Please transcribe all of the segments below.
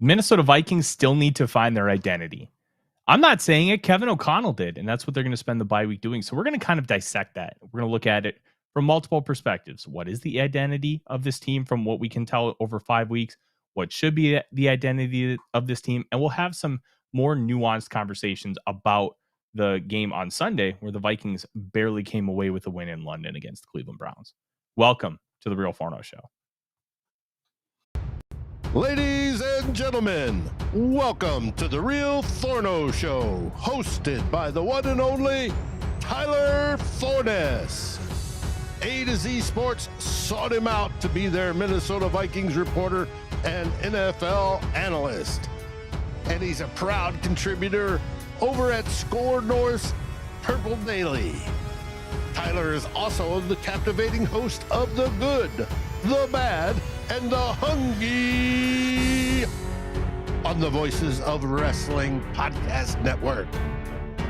Minnesota Vikings still need to find their identity. I'm not saying it. Kevin O'Connell did, and that's what they're going to spend the bye week doing. So we're going to kind of dissect that. We're going to look at it from multiple perspectives. What is the identity of this team from what we can tell over 5 weeks? What should be the identity of this team? And we'll have some more nuanced conversations about the game on Sunday where the Vikings barely came away with a win in London against the Cleveland Browns. Welcome to the Real Forno Show. Ladies and gentlemen, welcome to the Real Forno Show, hosted by the one and only Tyler Forness. A to Z Sports sought him out to be their Minnesota Vikings reporter and NFL analyst. And he's a proud contributor over at SKOL North's Purple Daily. Tyler is also the captivating host of The Good, The Bad, and The Hungry on the Voices of Wrestling Podcast Network,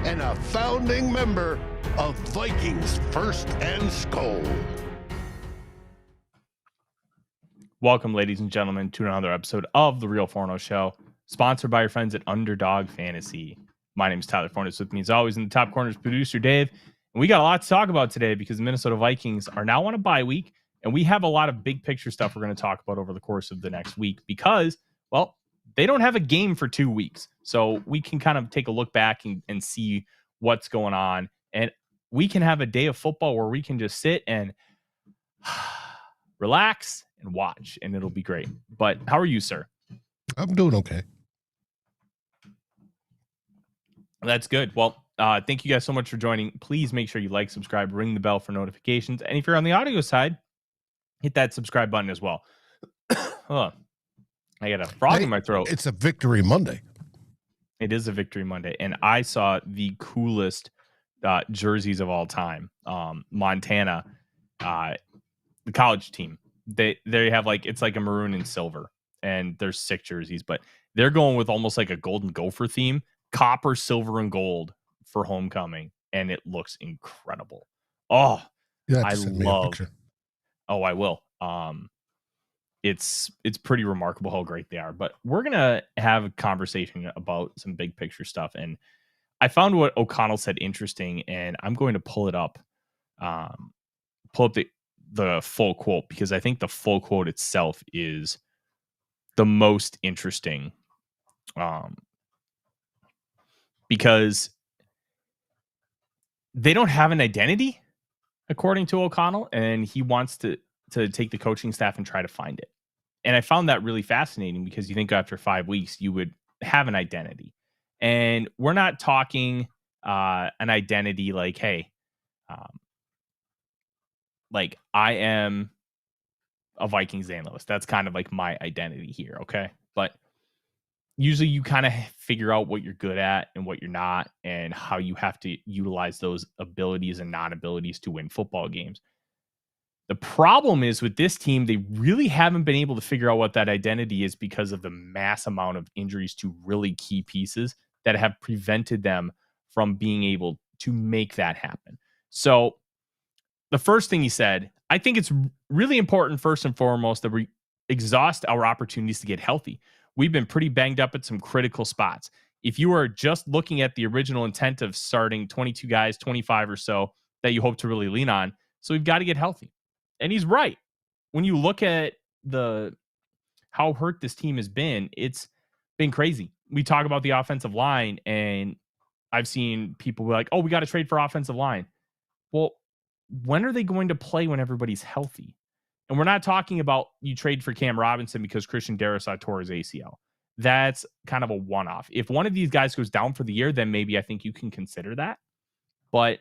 and a founding member of Vikings First and SKOL. Welcome, ladies and gentlemen, to another episode of the Real Forno Show, sponsored by your friends at Underdog Fantasy. My name is Tyler Forness. With me, as always, in the top corner is producer Dave. And we got a lot to talk about today because the Minnesota Vikings are now on a bye week. And we have a lot of big picture stuff we're going to talk about over the course of the next week because, well, they don't have a game for 2 weeks. So we can kind of take a look back and see what's going on. And we can have a day of football where we can just sit and relax and watch, and it'll be great. But how are you, sir? I'm doing okay. That's good. Well, thank you guys so much for joining. Please make sure you like, subscribe, ring the bell for notifications. And if you're on the audio side, hit that subscribe button as well. Oh, I got a frog in my throat. It's a Victory Monday. It is a Victory Monday. And I saw the coolest jerseys of all time. Montana, the college team. They have it's like a maroon and silver. And there's 6 jerseys, but they're going with almost like a Golden Gopher theme. Copper, silver, and gold for homecoming. And it looks incredible. Oh, I love. Oh, I will. It's pretty remarkable how great they are. But we're gonna have a conversation about some big picture stuff. And I found what O'Connell said interesting, and I'm going to pull it up. Pull up the full quote because I think the full quote itself is the most interesting. Because they don't have an identity, according to O'Connell, and he wants to take the coaching staff and try to find it. And I found that really fascinating because you think after 5 weeks, you would have an identity. And we're not talking an identity like, hey, like I am a Vikings analyst. That's kind of like my identity here, okay? But usually you kind of figure out what you're good at and what you're not and how you have to utilize those abilities and non-abilities to win football games. The problem is with this team, they really haven't been able to figure out what that identity is because of the mass amount of injuries to really key pieces that have prevented them from being able to make that happen. So the first thing he said, I think it's really important, first and foremost, that we exhaust our opportunities to get healthy. We've been pretty banged up at some critical spots. If you are just looking at the original intent of starting 22 guys, 25 or so that you hope to really lean on, so we've got to get healthy. And he's right. When you look at how hurt this team has been, it's been crazy. We talk about the offensive line, and I've seen people be like, oh, we got to trade for offensive line. Well, when are they going to play when everybody's healthy? And we're not talking about you trade for Cam Robinson because Christian Darrisaw tore his ACL. That's kind of a one-off. If one of these guys goes down for the year, then maybe I think you can consider that. But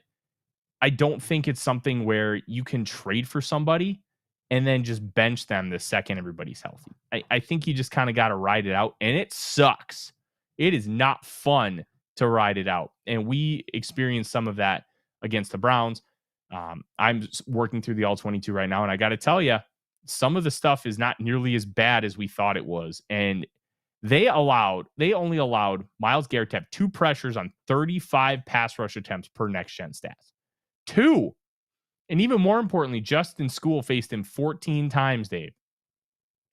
I don't think it's something where you can trade for somebody and then just bench them the second everybody's healthy. I think you just kind of got to ride it out, and it sucks. It is not fun to ride it out. And we experienced some of that against the Browns. I'm working through the All-22 right now, and I got to tell you, some of the stuff is not nearly as bad as we thought it was. And they only allowed Myles Garrett to have 2 pressures on 35 pass rush attempts per next gen stats. 2. And even more importantly, Justin Skule faced him 14 times, Dave.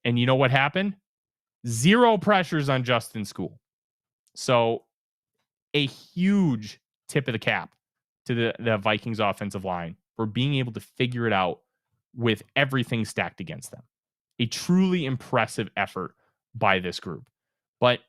And you know what happened? 0 pressures on Justin School. So a huge tip of the cap to the Vikings offensive line for being able to figure it out with everything stacked against them. A truly impressive effort by this group. But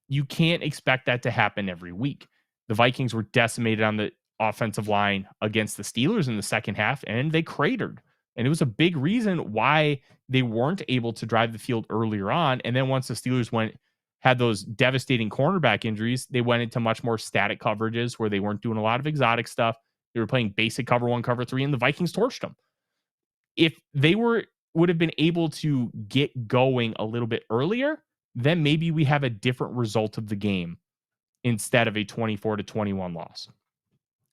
you can't expect that to happen every week. The Vikings were decimated on the offensive line against the Steelers in the second half, and they cratered. And it was a big reason why they weren't able to drive the field earlier on. And then once the Steelers had those devastating cornerback injuries, they went into much more static coverages where they weren't doing a lot of exotic stuff. They were playing basic cover 1, cover 3, and the Vikings torched them. If they would have been able to get going a little bit earlier, then maybe we have a different result of the game instead of a 24-21 loss.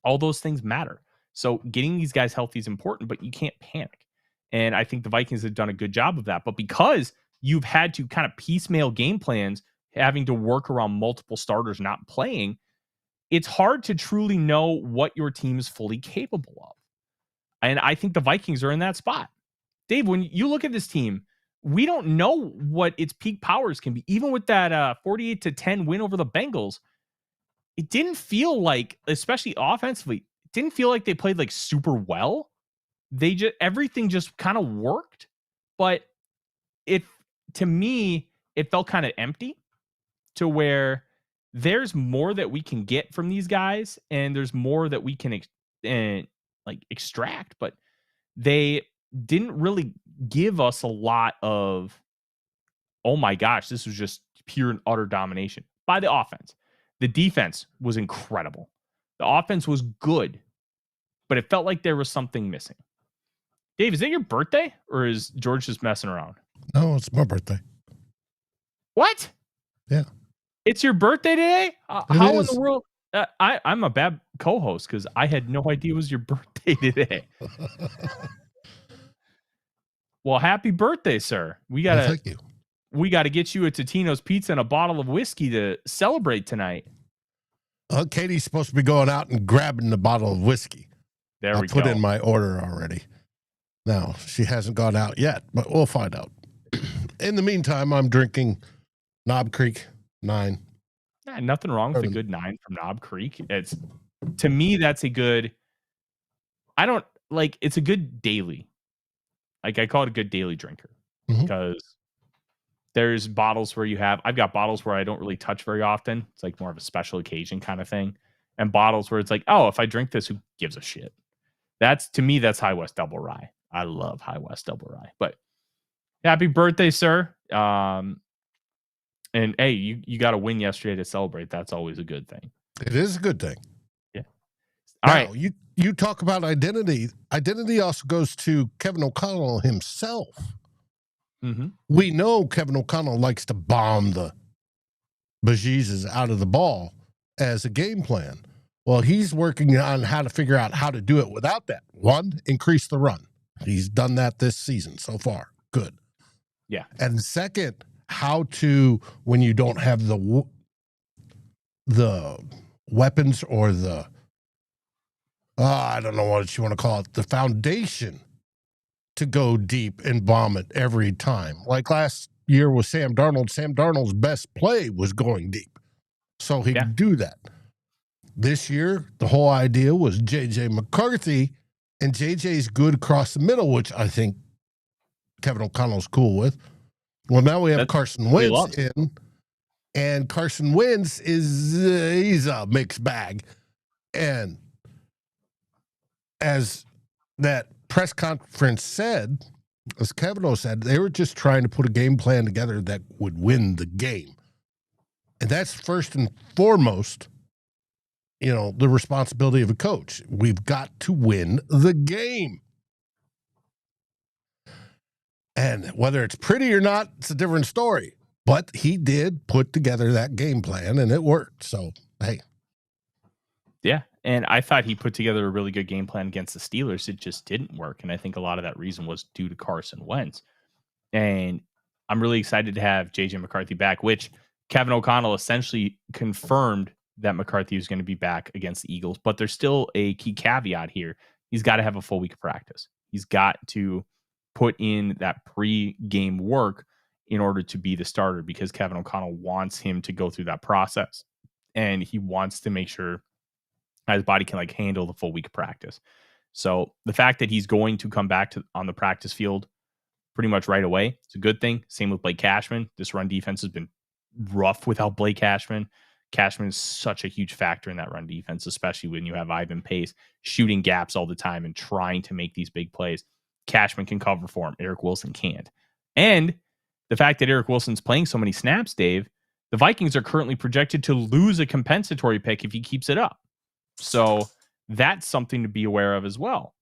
All those things matter. So getting these guys healthy is important, but you can't panic. And I think the Vikings have done a good job of that. But because you've had to kind of piecemeal game plans, having to work around multiple starters not playing, it's hard to truly know what your team is fully capable of. And I think the Vikings are in that spot. Dave, when you look at this team, we don't know what its peak powers can be. Even with that 48-10 win over the Bengals, it didn't feel like, especially offensively, it didn't feel like they played like super well. Everything just kind of worked. But to me, it felt kind of empty, to where there's more that we can get from these guys and there's more that we can extract, but they didn't really give us a lot of, oh my gosh, this was just pure and utter domination by the offense. The defense was incredible. The offense was good, but it felt like there was something missing. Dave, is that your birthday or is George just messing around? No, it's my birthday. What? Yeah. It's your birthday today? How in the world? I'm a bad co-host because I had no idea it was your birthday today. Well, happy birthday, sir. Thank you. We gotta get you a Totino's pizza and a bottle of whiskey to celebrate tonight. Katie's supposed to be going out and grabbing the bottle of whiskey. There we go. I put in my order already. Now, she hasn't gone out yet, but we'll find out. In the meantime, I'm drinking Knob Creek 9. Yeah, nothing wrong with a good 9 from Knob Creek. To me, that's a good. It's a good daily. Like, I call it a good daily drinker because there's bottles where I've got bottles where I don't really touch very often. It's like more of a special occasion kind of thing. And bottles where it's like, oh, if I drink this, who gives a shit? To me, that's High West Double Rye. I love High West Double Rye. But happy birthday, sir. And hey, you got a win yesterday to celebrate. That's always a good thing. It is a good thing. Yeah. All right. You talk about identity. Identity also goes to Kevin O'Connell himself. Mm-hmm. We know Kevin O'Connell likes to bomb the bejesus out of the ball as a game plan. Well, he's working on how to figure out how to do it without that. 1, increase the run. He's done that this season so far. Good. Yeah. And second, how to, when you don't have the weapons or the, I don't know what you want to call it, the foundation to go deep and bomb it every time. Like last year with Sam Darnold, Sam Darnold's best play was going deep. So he could do that. This year, the whole idea was J.J. McCarthy, and J.J.'s good across the middle, which I think Kevin O'Connell's cool with. Well, now we have Carson Wentz in, and Carson Wentz he's a mixed bag. And as that press conference said, as Kevin O said, they were just trying to put a game plan together that would win the game. And that's first and foremost, the responsibility of a coach. We've got to win the game. And whether it's pretty or not, it's a different story. But he did put together that game plan, and it worked. So, hey. Yeah, and I thought he put together a really good game plan against the Steelers. It just didn't work, and I think a lot of that reason was due to Carson Wentz. And I'm really excited to have J.J. McCarthy back, which Kevin O'Connell essentially confirmed that McCarthy was going to be back against the Eagles. But there's still a key caveat here. He's got to have a full week of practice. He's got to put in that pre-game work in order to be the starter because Kevin O'Connell wants him to go through that process. And he wants to make sure his body can like handle the full week of practice. So the fact that he's going to come back on the practice field pretty much right away, it's a good thing. Same with Blake Cashman. This run defense has been rough without Blake Cashman. Cashman is such a huge factor in that run defense, especially when you have Ivan Pace shooting gaps all the time and trying to make these big plays. Cashman can cover for him. Eric Wilson can't. And the fact that Eric Wilson's playing so many snaps, Dave, the Vikings are currently projected to lose a compensatory pick if he keeps it up. So that's something to be aware of as well.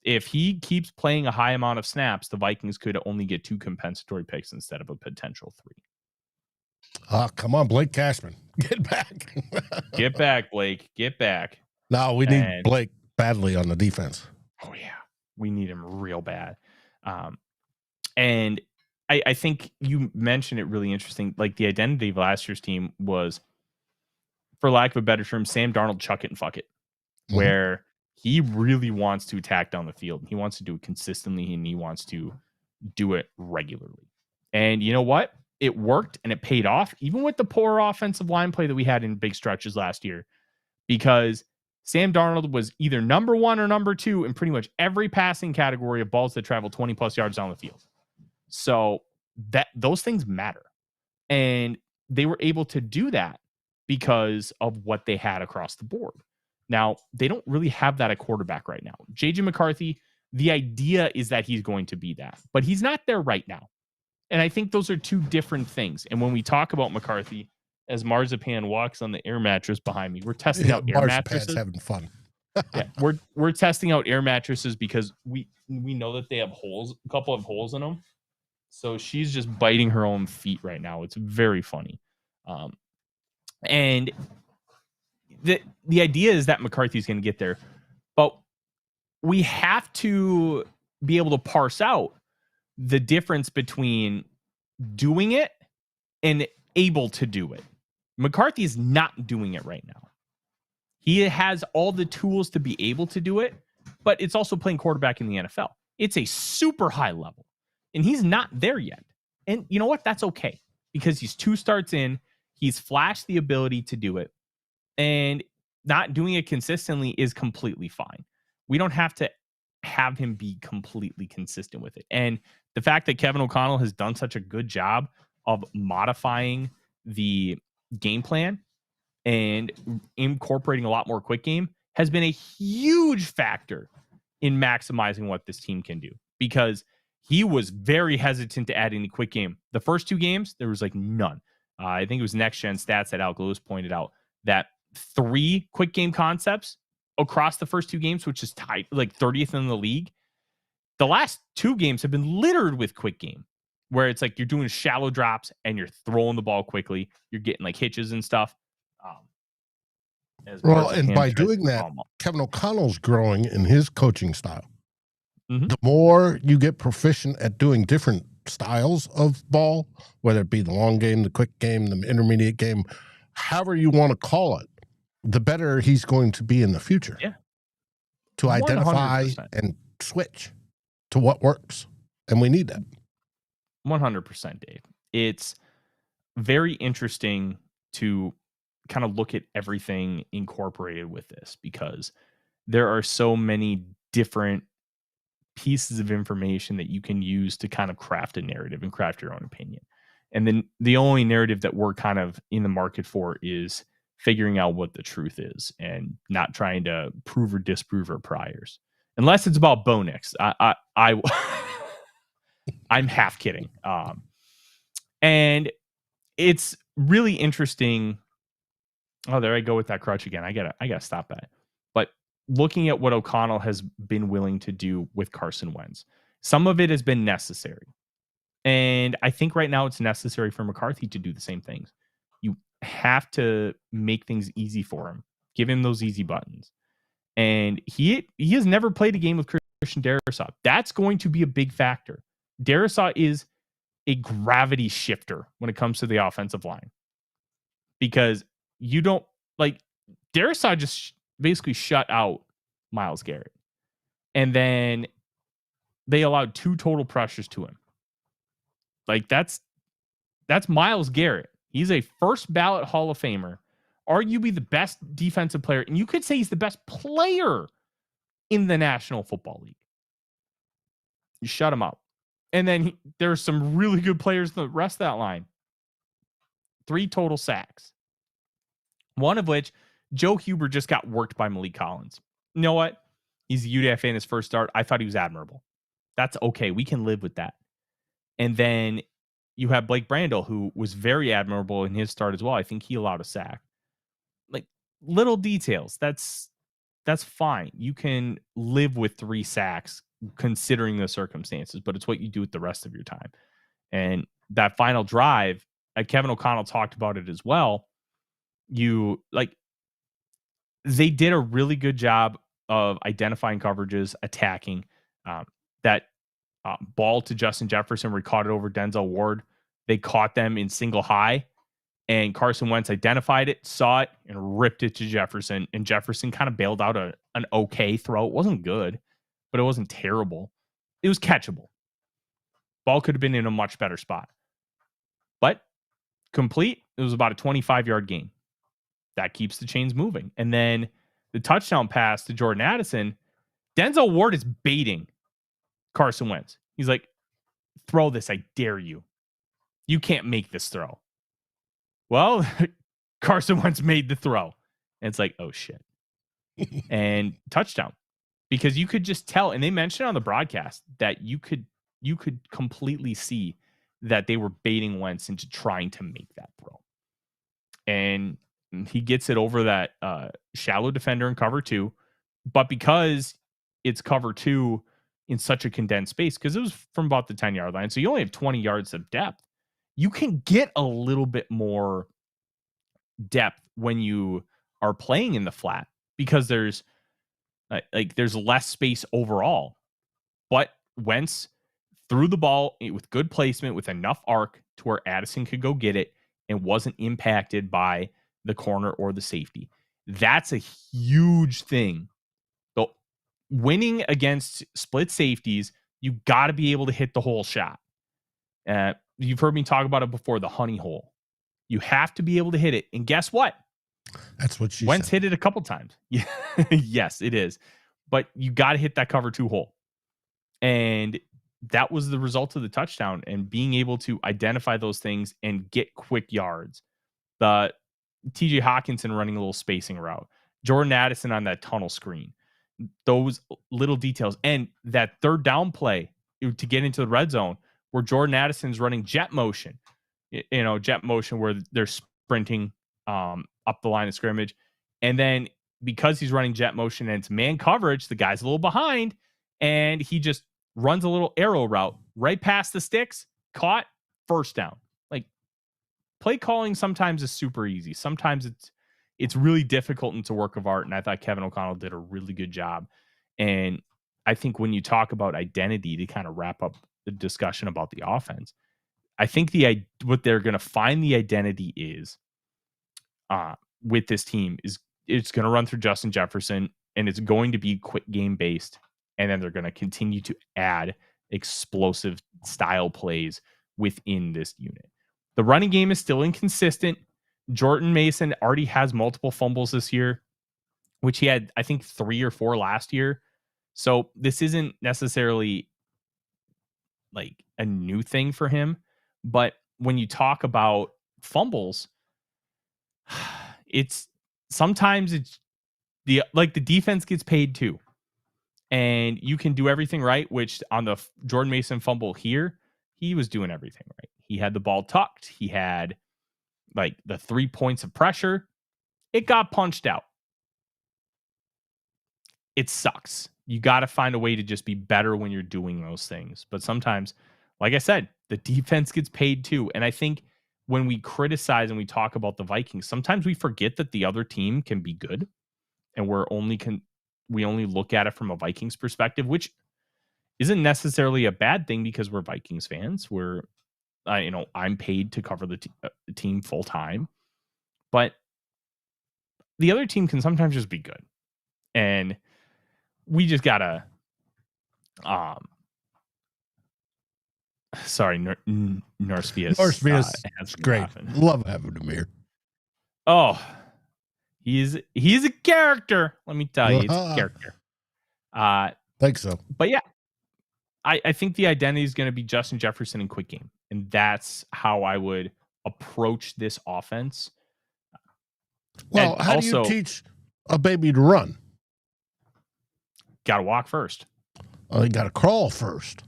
If he keeps playing a high amount of snaps, the Vikings could only get 2 compensatory picks instead of a potential 3. Come on, Blake Cashman. Get back. Get back, Blake. Get back. No, we need Blake badly on the defense. Oh, yeah. We need him real bad. And I think you mentioned it really interesting. Like the identity of last year's team was, for lack of a better term, Sam Darnold, chuck it and fuck it. Mm-hmm. Where he really wants to attack down the field. He wants to do it consistently and he wants to do it regularly. And you know what? It worked and it paid off, even with the poor offensive line play that we had in big stretches last year, because Sam Darnold was either number 1 or number 2 in pretty much every passing category of balls that travel 20 plus yards down the field. So that those things matter. And they were able to do that because of what they had across the board. Now, they don't really have that at quarterback right now. JJ McCarthy, the idea is that he's going to be that, but he's not there right now. And I think those are 2 different things. And when we talk about McCarthy, as Marzipan walks on the air mattress behind me, we're testing out air mattresses. Having fun. Yeah, we're testing out air mattresses because we know that they have holes, a couple of holes in them. So she's just biting her own feet right now. It's very funny. And the idea is that McCarthy's going to get there, but we have to be able to parse out the difference between doing it and able to do it. McCarthy is not doing it right now. He has all the tools to be able to do it, but it's also playing quarterback in the NFL. It's a super high level, and he's not there yet. And you know what? That's okay, because he's 2 starts in. He's flashed the ability to do it, and not doing it consistently is completely fine. We don't have to have him be completely consistent with it. And the fact that Kevin O'Connell has done such a good job of modifying the game plan and incorporating a lot more quick game has been a huge factor in maximizing what this team can do, because he was very hesitant to add any quick game. The first 2 games, there was like none. I think it was Next Gen Stats that Al Lewis pointed out that 3 quick game concepts across the first 2 games, which is tied like 30th in the league. The last 2 games have been littered with quick game, where it's like you're doing shallow drops and you're throwing the ball quickly. You're getting like hitches and stuff. Well, and by doing that, Kevin O'Connell's growing in his coaching style. Mm-hmm. The more you get proficient at doing different styles of ball, whether it be the long game, the quick game, the intermediate game, however you want to call it, the better he's going to be in the future. Yeah. To identify 100%. And switch to what works. And we need that. 100%, Dave. It's very interesting to kind of look at everything incorporated with this, because there are so many different pieces of information that you can use to kind of craft a narrative and craft your own opinion. And then the only narrative that we're kind of in the market for is figuring out what the truth is and not trying to prove or disprove our priors, unless it's about Bo Nix. I'm half kidding. And it's really interesting. Oh, there I go with that crutch again. I gotta stop that. But looking at what O'Connell has been willing to do with Carson Wentz, some of it has been necessary. And I think right now it's necessary for McCarthy to do the same things. You have to make things easy for him. Give him those easy buttons. And he has never played a game with Christian Darrisaw. That's going to be a big factor. Darrisaw is a gravity shifter when it comes to the offensive line, because you don't like Darrisaw just basically shut out Myles Garrett, and then they allowed 2 total pressures to him. Like that's That's Myles Garrett. He's a first ballot Hall of Famer, arguably the best defensive player. And you could say he's the best player in the National Football League. You shut him up. And then there's some really good players in the rest of that line. 3 total sacks. One of which, Joe Huber just got worked by Malik Collins. You know what? He's a UDFA in his first start. I thought he was admirable. That's okay. We can live with that. And then you have Blake Brandel, who was very admirable in his start as well. I think he allowed a sack. Like, little details. That's fine. You can live with 3 sacks considering the circumstances, but it's what you do with the rest of your time. And that final drive, Kevin O'Connell talked about it as well. They did a really good job of identifying coverages, attacking. That ball to Justin Jefferson, where he caught it over Denzel Ward. They caught them in single high, and Carson Wentz identified it, saw it, and ripped it to Jefferson. And Jefferson kind of bailed out an okay throw. It wasn't good, but it wasn't terrible. It was catchable. Ball could have been in a much better spot. But complete, it was about a 25-yard gain. That keeps the chains moving. And then the touchdown pass to Jordan Addison, Denzel Ward is baiting Carson Wentz. He's like, throw this, I dare you. You can't make this throw. Well, Carson Wentz made the throw. And it's like, oh shit. And touchdown. Because you could just tell, and they mentioned on the broadcast that you could completely see that they were baiting Wentz into trying to make that throw. And he gets it over that shallow defender in cover 2. But because it's cover 2 in such a condensed space, because it was from about the 10-yard line, so you only have 20 yards of depth, you can get a little bit more depth when you are playing in the flat, because there's less space overall. But Wentz threw the ball with good placement, with enough arc to where Addison could go get it and wasn't impacted by the corner or the safety. That's a huge thing. So winning against split safeties, you got to be able to hit the whole shot. You've heard me talk about it before, the honey hole. You have to be able to hit it. And guess what? That's what she Wentz said. hit it a couple times. Yes, it is. But you got to hit that cover 2 hole. And that was the result of the touchdown, and being able to identify those things and get quick yards. The TJ Hawkinson running a little spacing route, Jordan Addison on that tunnel screen, those little details. And that third down play to get into the red zone where Jordan Addison's running jet motion, where they're sprinting up the line of scrimmage. And then because he's running jet motion and it's man coverage, the guy's a little behind, and he just runs a little arrow route right past the sticks, caught, first down. Like, play calling sometimes is super easy. Sometimes it's really difficult, and it's a work of art. And I thought Kevin O'Connell did a really good job. And I think when you talk about identity, to kind of wrap up the discussion about the offense, I think what they're going to find the identity is with this team is it's going to run through Justin Jefferson, and it's going to be quick game based. And then they're going to continue to add explosive style plays within this unit. The running game is still inconsistent. Jordan Mason already has multiple fumbles this year, which he had, I think, 3 or 4 last year. So this isn't necessarily like a new thing for him. But when you talk about fumbles, sometimes the defense gets paid too. And you can do everything right, which on the Jordan Mason fumble here, he was doing everything right. He had the ball tucked. He had like the 3 points of pressure. It got punched out. It sucks. You got to find a way to just be better when you're doing those things. But sometimes, like I said, the defense gets paid too. And I think when we criticize and we talk about the Vikings, sometimes we forget that the other team can be good. And we only look at it from a Vikings perspective, which isn't necessarily a bad thing, because we're Vikings fans. I'm paid to cover the team full time, but the other team can sometimes just be good, and we just gotta Sorry, Norspius. Norspius, it's great. Love having him here. Oh, he's a character. Let me tell you, it's a character. Think so. But yeah, I think the identity is going to be Justin Jefferson and quick game, and that's how I would approach this offense. Well, and how do you teach a baby to run? Got to walk first. You got to crawl first,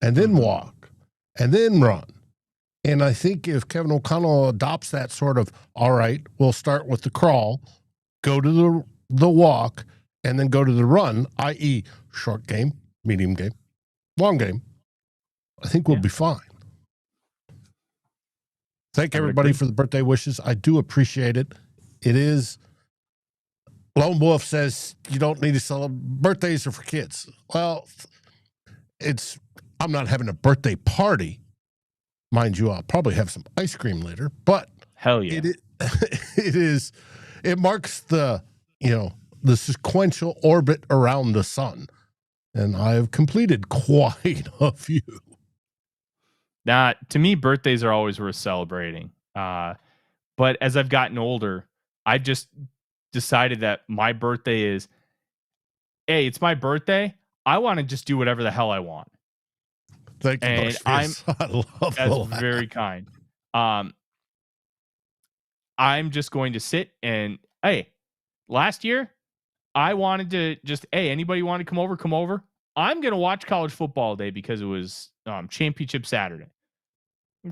and then walk, and then run. And I think if Kevin O'Connell adopts that sort of, all right, we'll start with the crawl, go to the walk, and then go to the run, i.e. short game, medium game, long game, I think we'll be fine. Thank everybody for the birthday wishes. I do appreciate it. It is, Lone Wolf says you don't need to celebrate. Birthdays are for kids. Well, I'm not having a birthday party. Mind you, I'll probably have some ice cream later, but hell yeah. It marks the sequential orbit around the sun. And I have completed quite a few. Now, to me, birthdays are always worth celebrating. But as I've gotten older, I've just decided that my birthday is, hey, it's my birthday. I want to just do whatever the hell I want. Thank you. And I love that's very kind. I'm just going to sit and, hey, last year I wanted to just, hey, anybody want to come over? Come over. I'm going to watch college football day because it was championship Saturday.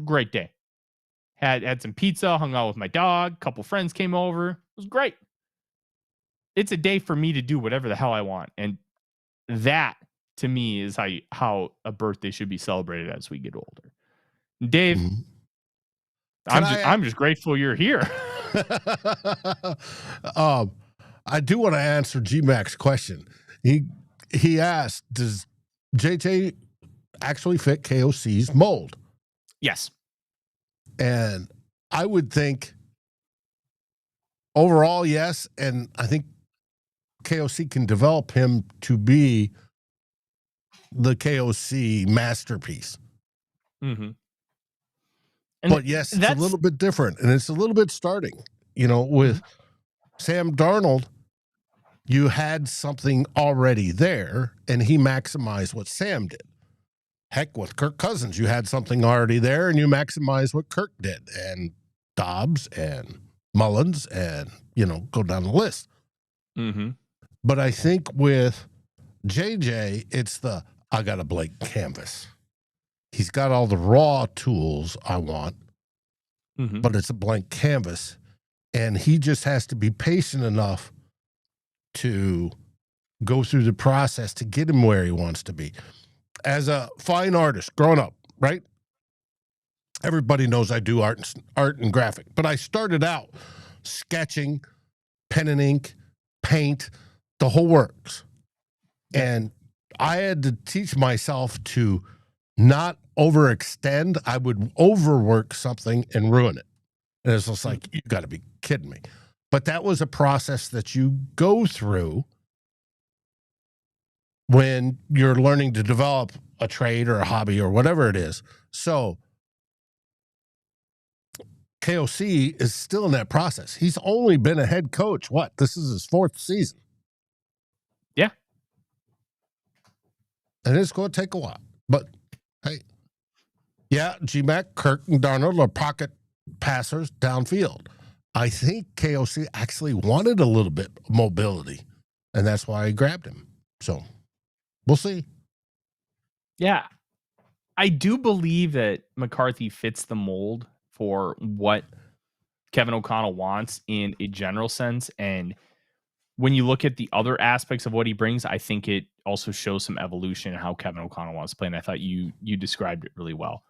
Great day. Had some pizza, hung out with my dog. A couple friends came over. It was great. It's a day for me to do whatever the hell I want. And that, to me, is how a birthday should be celebrated as we get older. Dave, I'm just grateful you're here. I do want to answer G-Mac's question. He asked, does JJ actually fit KOC's mold? Yes. And I would think overall, yes. And I think KOC can develop him to be the KOC masterpiece. Mm-hmm. But yes, it's a little bit different. And it's a little bit starting. With Sam Darnold, you had something already there, and he maximized what Sam did. Heck, with Kirk Cousins, you had something already there, and you maximized what Kirk did, and Dobbs and Mullins, and, go down the list. Mm-hmm. But I think with JJ, it's I got a blank canvas. He's got all the raw tools I want, but it's a blank canvas, and he just has to be patient enough to go through the process to get him where he wants to be. As a fine artist growing up, right? Everybody knows I do art and graphic, but I started out sketching, pen and ink, paint, the whole works. And I had to teach myself to not overextend. I would overwork something and ruin it. And it's just like, you got to be kidding me. But that was a process that you go through when you're learning to develop a trade or a hobby or whatever it is. So KOC is still in that process. He's only been a head coach. This is his 4th season. Yeah. And it's going to take a while. But, hey, yeah, G-Mac, Kirk, and Darnold are pocket passers downfield. I think KOC actually wanted a little bit of mobility, and that's why I grabbed him. So we'll see. Yeah. I do believe that McCarthy fits the mold for what Kevin O'Connell wants in a general sense. And when you look at the other aspects of what he brings, I think it also shows some evolution in how Kevin O'Connell wants to play. And I thought you described it really well.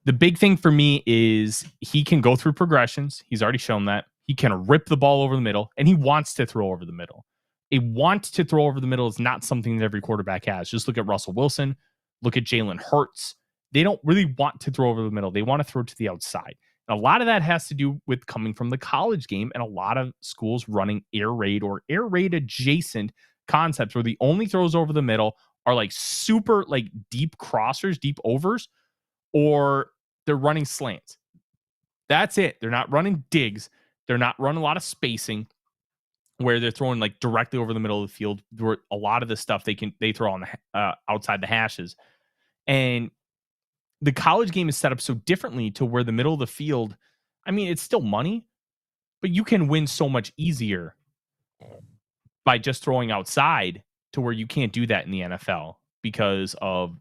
The big thing for me is he can go through progressions. He's already shown that. He can rip the ball over the middle, and he wants to throw over the middle. A want to throw over the middle is not something that every quarterback has. Just look at Russell Wilson. Look at Jalen Hurts. They don't really want to throw over the middle. They want to throw to the outside. And a lot of that has to do with coming from the college game and a lot of schools running air raid or air raid adjacent concepts where the only throws over the middle are like super like deep crossers, deep overs. or they're running slants. That's it. They're not running digs. They're not running a lot of spacing where they're throwing like directly over the middle of the field. A lot of the stuff they throw on the outside the hashes. And the college game is set up so differently to where the middle of the field, I mean, it's still money, but you can win so much easier by just throwing outside to where you can't do that in the NFL because of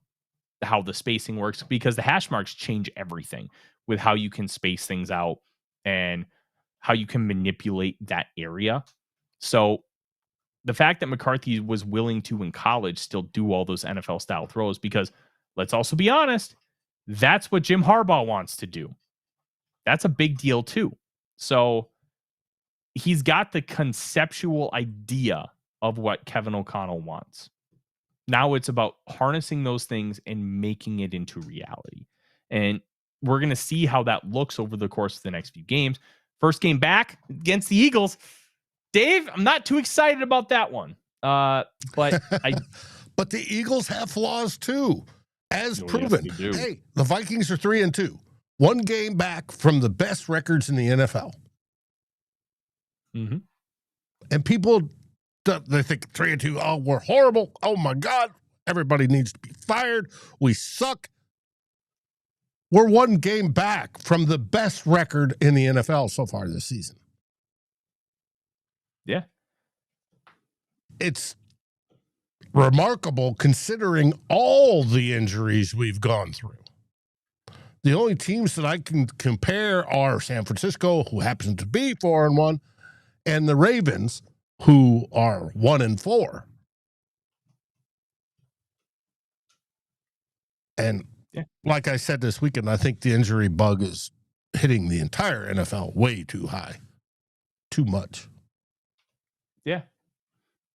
how the spacing works, because the hash marks change everything with how you can space things out and how you can manipulate that area. So the fact that McCarthy was willing to in college still do all those NFL style throws, because let's also be honest, that's what Jim Harbaugh wants to do. That's a big deal too. So he's got the conceptual idea of what Kevin O'Connell wants. Now it's about harnessing those things and making it into reality. And we're going to see how that looks over the course of the next few games. First game back against the Eagles. Dave, I'm not too excited about that one. But but the Eagles have flaws too, as proven. Yes, they do. Hey, the Vikings are 3-2. One game back from the best records in the NFL. Mm-hmm. And people, they think 3-2, oh, we're horrible. Oh, my God. Everybody needs to be fired. We suck. We're one game back from the best record in the NFL so far this season. Yeah. It's remarkable considering all the injuries we've gone through. The only teams that I can compare are San Francisco, who happens to be 4-1, and the Ravens, who are 1-4. And like I said this weekend, I think the injury bug is hitting the entire NFL way too high. Too much. Yeah.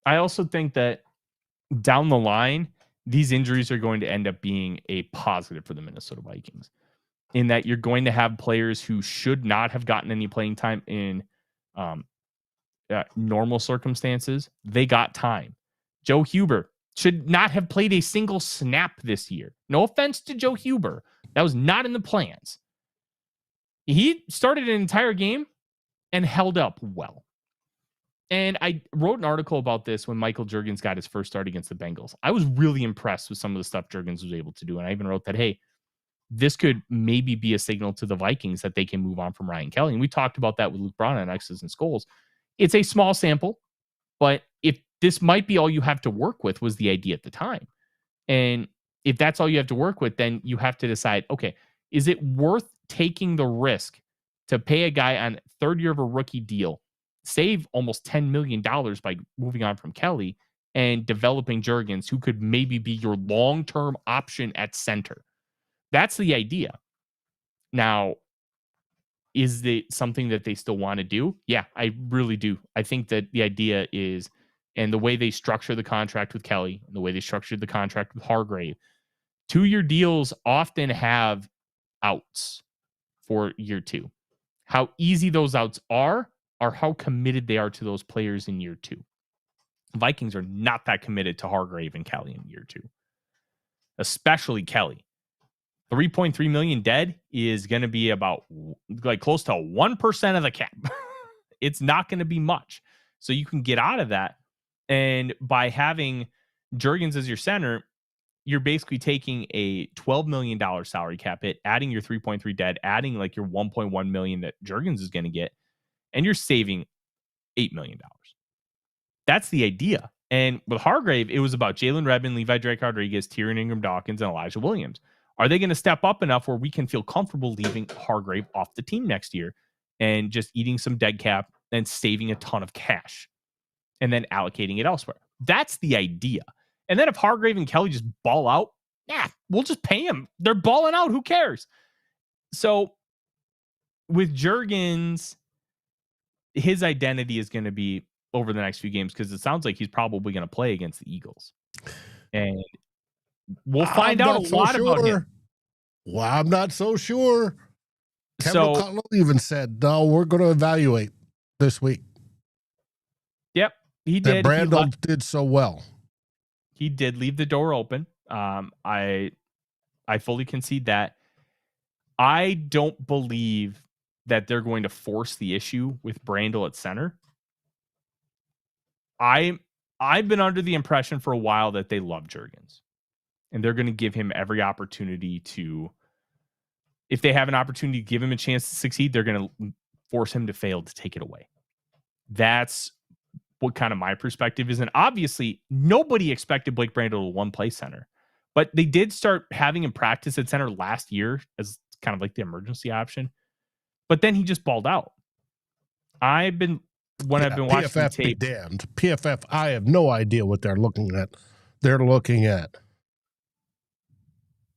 I also think that down the line, these injuries are going to end up being a positive for the Minnesota Vikings, in that you're going to have players who should not have gotten any playing time in normal circumstances. They got time. Joe Huber should not have played a single snap this year. No offense to Joe Huber. That was not in the plans. He started an entire game and held up well. And I wrote an article about this when Michael Juergens got his first start against the Bengals. I was really impressed with some of the stuff Juergens was able to do. And I even wrote that, hey, this could maybe be a signal to the Vikings that they can move on from Ryan Kelly. And we talked about that with Luke Brown on X's and SKOLs. It's a small sample, but if this might be all you have to work with, was the idea at the time. And if that's all you have to work with, then you have to decide, okay, is it worth taking the risk to pay a guy on third year of a rookie deal, save almost $10 million by moving on from Kelly and developing Juergens, who could maybe be your long-term option at center? That's the idea. Now, is it something that they still want to do? Yeah, I really do. I think that the idea is, and the way they structure the contract with Kelly, and the way they structured the contract with Hargrave, 2-year deals often have outs for year 2. How easy those outs are how committed they are to those players in year 2. Vikings are not that committed to Hargrave and Kelly in year 2, especially Kelly. 3.3 million dead is going to be about like close to 1% of the cap. It's not going to be much. So you can get out of that. And by having Juergens as your center, you're basically taking a $12 million salary cap hit, adding your 3.3 dead, adding like your 1.1 million that Juergens is going to get, and you're saving $8 million. That's the idea. And with Hargrave, it was about Jalen Redmond, Levi Drake Rodriguez, Tyrion Ingram Dawkins, and Elijah Williams. Are they going to step up enough where we can feel comfortable leaving Hargrave off the team next year and just eating some dead cap and saving a ton of cash and then allocating it elsewhere? That's the idea. And then if Hargrave and Kelly just ball out, yeah, we'll just pay them. They're balling out. Who cares? So with Juergens, his identity is going to be over the next few games, because it sounds like he's probably going to play against the Eagles. And we'll find out a lot about him. Well, I'm not so sure. Kevin O'Connell even said, no, we're going to evaluate this week. Yep, he did. Brando did so well. He did leave the door open. I fully concede that. I don't believe that they're going to force the issue with Brandel at center. I've been under the impression for a while that they love Juergens, and they're going to give him every opportunity to. If they have an opportunity to give him a chance to succeed, they're going to force him to fail to take it away. That's what kind of my perspective is. And obviously, nobody expected Blake Brandel to one play center, but they did start having him practice at center last year as kind of like the emergency option. But then he just balled out. I've been watching the PFF be tape. damned. PFF, I have no idea what they're looking at. They're looking at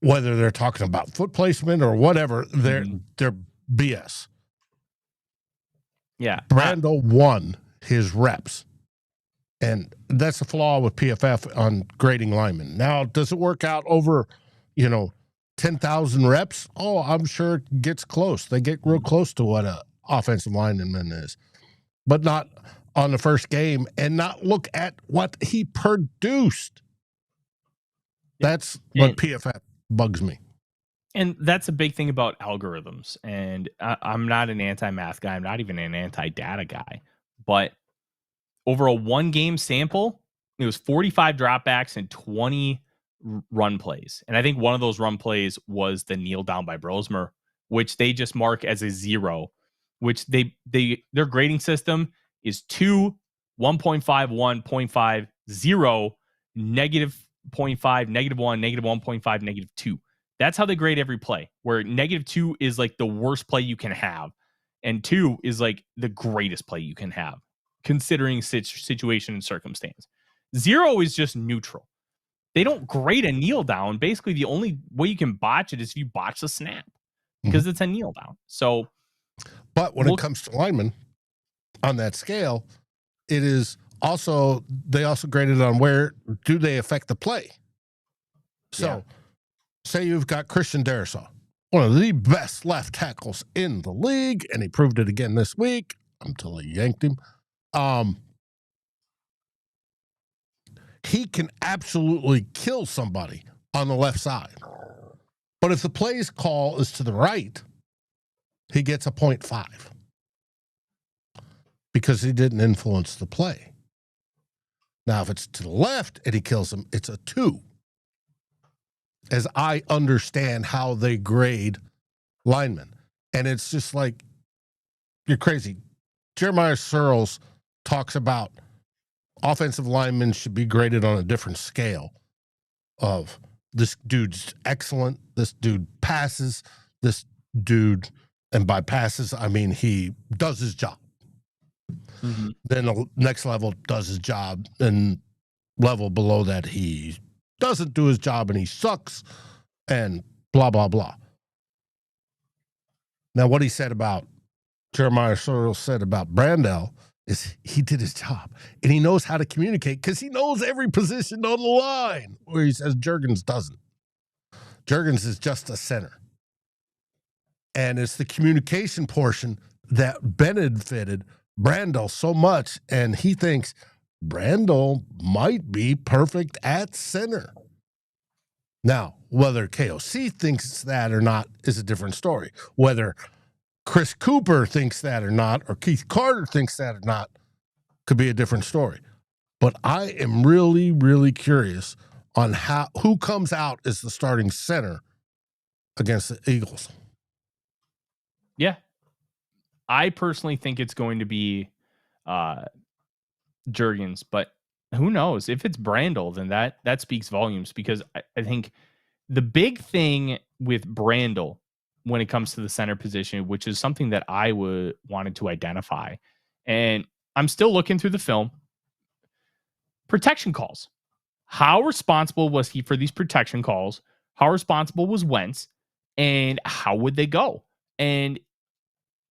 whether they're talking about foot placement or whatever. They're BS. Yeah. Brandel won his reps. And that's the flaw with PFF on grading linemen. Now, does it work out over, 10,000 reps? Oh, I'm sure it gets close. They get real close to what a offensive lineman is. But not on the first game and not look at what he produced. That's what PFF bugs me. And that's a big thing about algorithms. And I'm not an anti-math guy. I'm not even an anti-data guy. But over a one-game sample, it was 45 dropbacks and 20 run plays. And I think one of those run plays was the kneel down by Brosmer, which they just mark as a 0, which their grading system is 2, 1.5, 1.5, 0, negative 0.5, negative 1, negative 1.5, negative 2. That's how they grade every play, where negative 2 is like the worst play you can have, and 2 is like the greatest play you can have, considering situation and circumstance. 0 is just neutral. They don't grade a kneel down. Basically, the only way you can botch it is if you botch the snap, because it's a kneel down. So, but when it comes to linemen on that scale, it is also, they also graded on where do they affect the play. So, say you've got Christian Darrisaw, one of the best left tackles in the league, and he proved it again this week until he yanked him. He can absolutely kill somebody on the left side. But if the play's call is to the right, he gets a 0.5 because he didn't influence the play. Now, if it's to the left and he kills him, it's a 2. As I understand how they grade linemen. And it's just like, you're crazy. Jeremiah Searles talks about offensive linemen should be graded on a different scale of this dude's excellent, this dude passes, this dude, and by passes, I mean he does his job. Then the next level does his job, and level below that he doesn't do his job and he sucks, and blah, blah, blah. Now, what he said about, Jeremiah Searles said about Brandel is he did his job, and he knows how to communicate because he knows every position on the line, where he says Juergens doesn't. Juergens is just a center. And it's the communication portion that benefited Brandel so much, and he thinks Brandel might be perfect at center. Now, whether KOC thinks that or not is a different story. Whether Chris Cooper thinks that or not, or Keith Carter thinks that or not, could be a different story. But I am really, really curious on who comes out as the starting center against the Eagles. Yeah. I personally think it's going to be Juergens, but who knows? If it's Brandel, then that speaks volumes, because I think the big thing with Brandel when it comes to the center position, which is something that I wanted to identify, and I'm still looking through the film, protection calls. How responsible was he for these protection calls? How responsible was Wentz? And how would they go? And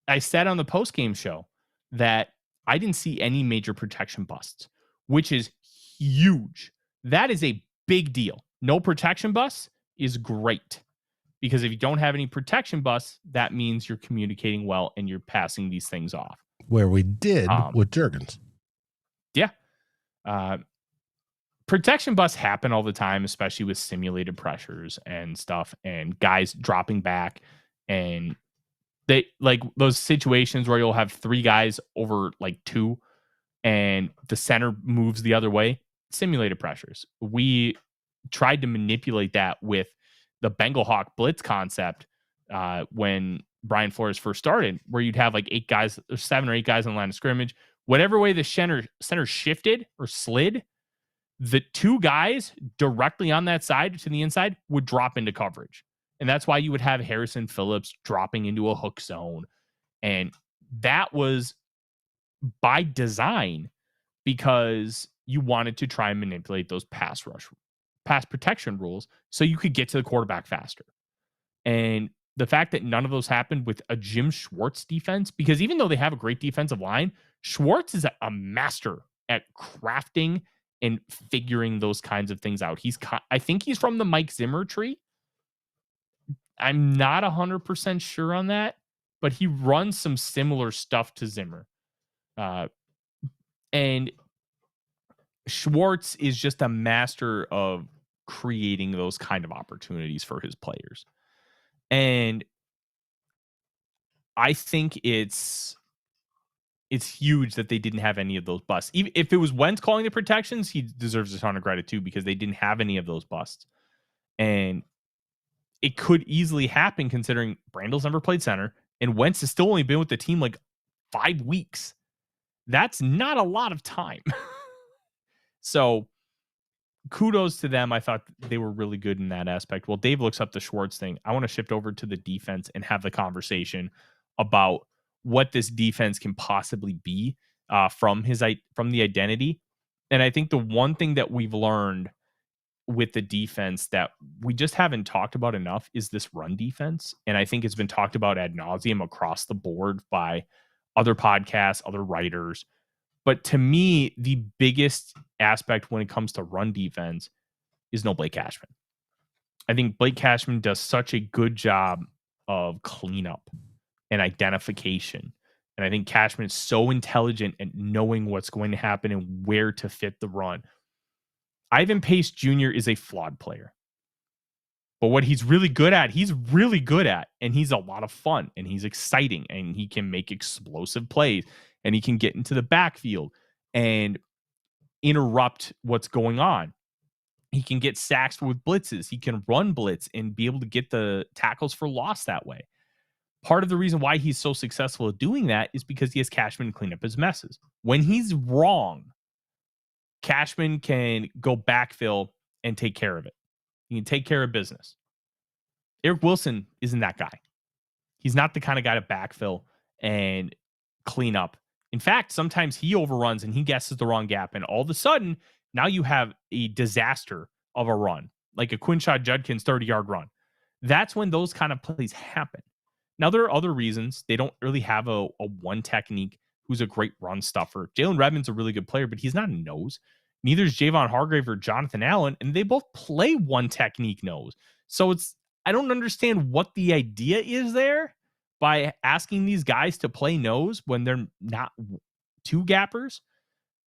I said on the postgame show that I didn't see any major protection busts, which is huge. That is a big deal. No protection busts is great, because if you don't have any protection busts, that means you're communicating well and you're passing these things off. Where we did with Juergens. Yeah. Protection busts happen all the time, especially with simulated pressures and stuff, and guys dropping back And they like those situations where you'll have 3 guys over like 2 and the center moves the other way, simulated pressures. We tried to manipulate that with the Bengal Hawk blitz concept when Brian Flores first started, where you'd have like 8 guys, or 7 or 8 guys on the line of scrimmage. Whatever way the center shifted or slid, the 2 guys directly on that side to the inside would drop into coverage. And that's why you would have Harrison Phillips dropping into a hook zone. And that was by design because you wanted to try and manipulate those pass protection rules so you could get to the quarterback faster. And the fact that none of those happened with a Jim Schwartz defense, because even though they have a great defensive line, Schwartz is a master at crafting and figuring those kinds of things out. I think he's from the Mike Zimmer tree. I'm not 100% sure on that, but he runs some similar stuff to Zimmer. And Schwartz is just a master of creating those kind of opportunities for his players. And I think it's huge that they didn't have any of those busts. Even if it was Wentz calling the protections, he deserves a ton of credit too, because they didn't have any of those busts. And it could easily happen considering Brandel's never played center and Wentz has still only been with the team like 5 weeks. That's not a lot of time. So kudos to them. I thought they were really good in that aspect. Well, Dave looks up the Schwartz thing. I want to shift over to the defense and have the conversation about what this defense can possibly be from the identity. And I think the one thing that we've learned with the defense that we just haven't talked about enough is this run defense. And I think it's been talked about ad nauseum across the board by other podcasts, other writers. But to me, the biggest aspect when it comes to run defense is no Blake Cashman. I think Blake Cashman does such a good job of cleanup and identification. And I think Cashman is so intelligent at knowing what's going to happen and where to fit the run. Ivan Pace Jr. is a flawed player. But what he's really good at, and he's a lot of fun, and he's exciting, and he can make explosive plays, and he can get into the backfield and interrupt what's going on. He can get sacks with blitzes. He can run blitz and be able to get the tackles for loss that way. Part of the reason why he's so successful at doing that is because he has Cashman to clean up his messes. When he's wrong, Cashman can go backfill and take care of it. He can take care of business. Eric Wilson isn't that guy. He's not the kind of guy to backfill and clean up. In fact, sometimes he overruns and he guesses the wrong gap. And all of a sudden, now you have a disaster of a run, like a Quinshad Judkins 30-yard run. That's when those kind of plays happen. Now, there are other reasons. They don't really have a one technique who's a great run stuffer. Jalen Redmond's a really good player, but he's not a nose. Neither is Javon Hargrave or Jonathan Allen, and they both play one technique nose. So I don't understand what the idea is there by asking these guys to play nose when they're not 2 gappers.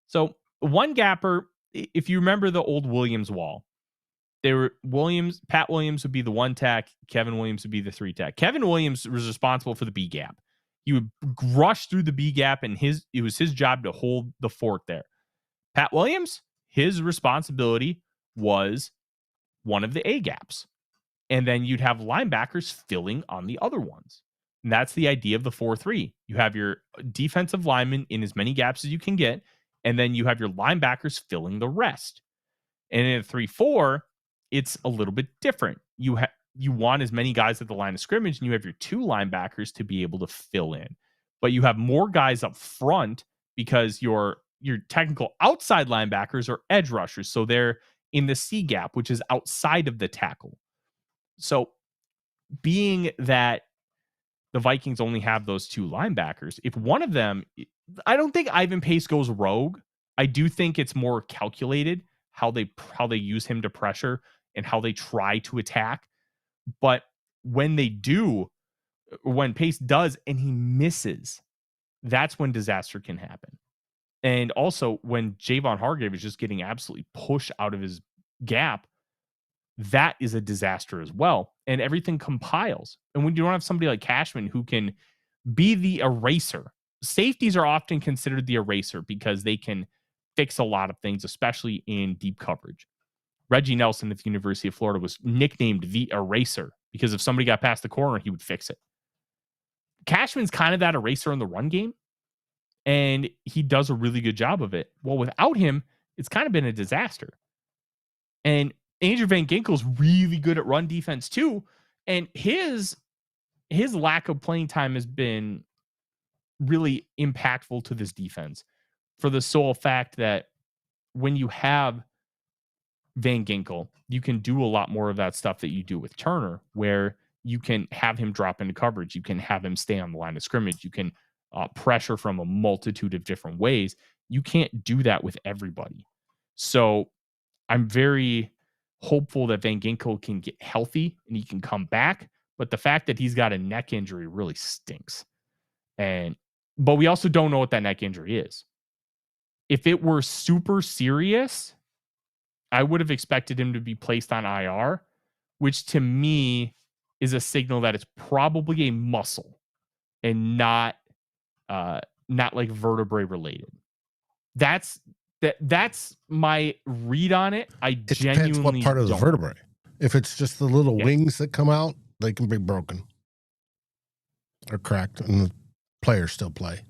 So one gapper, if you remember the old Williams wall, Pat Williams would be the 1 tech, Kevin Williams would be the 3 tech. Kevin Williams was responsible for the B gap. He would rush through the B gap, and it was his job to hold the fort there. Pat Williams, his responsibility was one of the A gaps. And then you'd have linebackers filling on the other ones. And that's the idea of the 4-3. You have your defensive linemen in as many gaps as you can get, and then you have your linebackers filling the rest. And in a 3-4, it's a little bit different. You want as many guys at the line of scrimmage, and you have your 2 linebackers to be able to fill in. But you have more guys up front because your technical outside linebackers are edge rushers. So they're in the C gap, which is outside of the tackle. So being that the Vikings only have those 2 linebackers, if one of them, I don't think Ivan Pace goes rogue. I do think it's more calculated how they use him to pressure and how they try to attack. But when they do, when Pace does and he misses, that's when disaster can happen. And also when Javon Hargrave is just getting absolutely pushed out of his gap, that is a disaster as well. and everything compiles. And when you don't have somebody like Cashman who can be the eraser, safeties are often considered the eraser because they can fix a lot of things, especially in deep coverage. Reggie Nelson at the University of Florida was nicknamed the eraser because if somebody got past the corner, he would fix it. Cashman's kind of that eraser in the run game, and he does a really good job of it. Well, without him, it's kind of been a disaster. And Andrew Van Ginkel's really good at run defense too, and his lack of playing time has been really impactful to this defense for the sole fact that when you have Van Ginkel, you can do a lot more of that stuff that you do with Turner, where you can have him drop into coverage. You can have him stay on the line of scrimmage. You can pressure from a multitude of different ways. You can't do that with everybody. So I'm very hopeful that Van Ginkel can get healthy and he can come back. But the fact that he's got a neck injury really stinks. But we also don't know what that neck injury is. If it were super serious, I would have expected him to be placed on IR, which to me is a signal that it's probably a muscle and not like vertebrae related. That's my read on it. It depends what part of the vertebrae. If it's just the little wings that come out, they can be broken or cracked, and the players still play.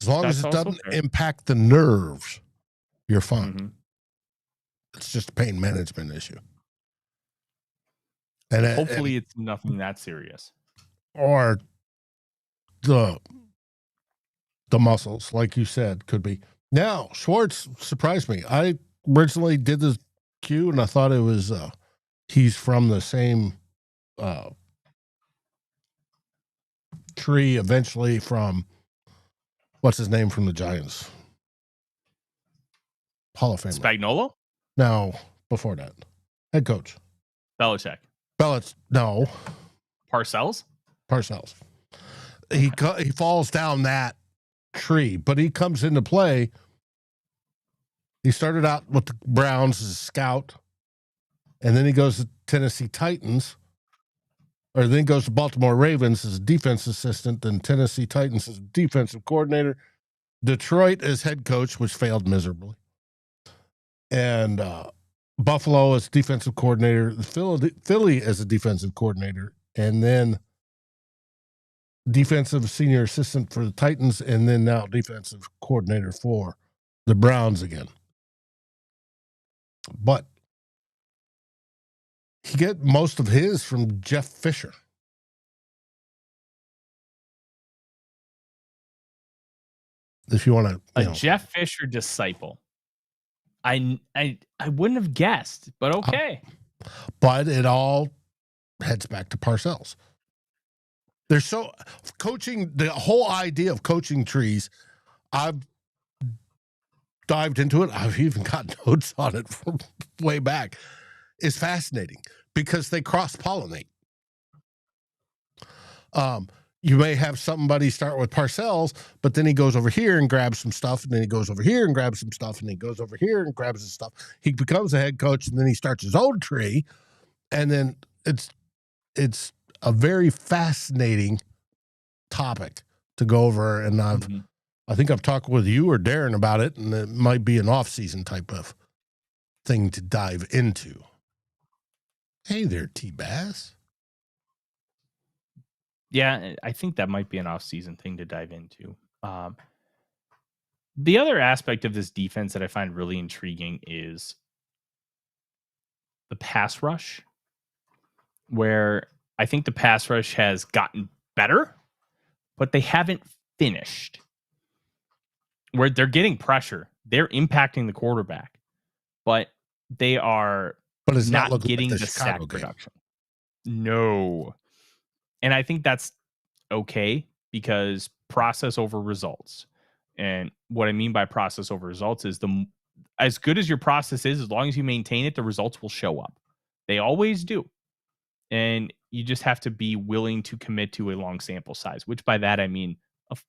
As long as it doesn't impact the nerves, you're fine. Mm-hmm. It's just a pain management issue. And hopefully it's nothing that serious. Or the muscles, like you said, could be. Now, Schwartz surprised me. I originally did the cue, and I thought it was he's from the same tree eventually from, what's his name from the Giants? Hall of Fame. Spagnuolo? No, before that. Head coach. Belichick. No. Parcells. He falls down that tree, but he comes into play. He started out with the Browns as a scout, and then he goes to Tennessee Titans, or then he goes to Baltimore Ravens as a defense assistant, then Tennessee Titans as a defensive coordinator, Detroit as head coach, which failed miserably, and Buffalo as defensive coordinator, Philly as a defensive coordinator, and then defensive senior assistant for the Titans, and then now defensive coordinator for the Browns again. But he get most of his from Jeff Fisher. If you want to, a Jeff Fisher disciple. I wouldn't have guessed, but okay. But it all heads back to Parcells. There's so coaching, the whole idea of coaching trees, I've dived into it. I've even got notes on it from way back. Is fascinating because they cross-pollinate. You may have somebody start with Parcells, but then he goes over here and grabs some stuff, and then he goes over here and grabs some stuff, and he goes over here and grabs some stuff. He becomes a head coach, and then he starts his own tree, and then it's a very fascinating topic to go over, and I think I've talked with you or Darren about it, and it might be an off-season type of thing to dive into. Hey there, T-Bass. Yeah, I think that might be an off-season thing to dive into. The other aspect of this defense that I find really intriguing is the pass rush, where I think the pass rush has gotten better, but they haven't finished. Where they're getting pressure, they're impacting the quarterback, but they are not getting the sack production. No. And I think that's okay because process over results. And what I mean by process over results is as good as your process is, as long as you maintain it, the results will show up. They always do. And you just have to be willing to commit to a long sample size, which by that I mean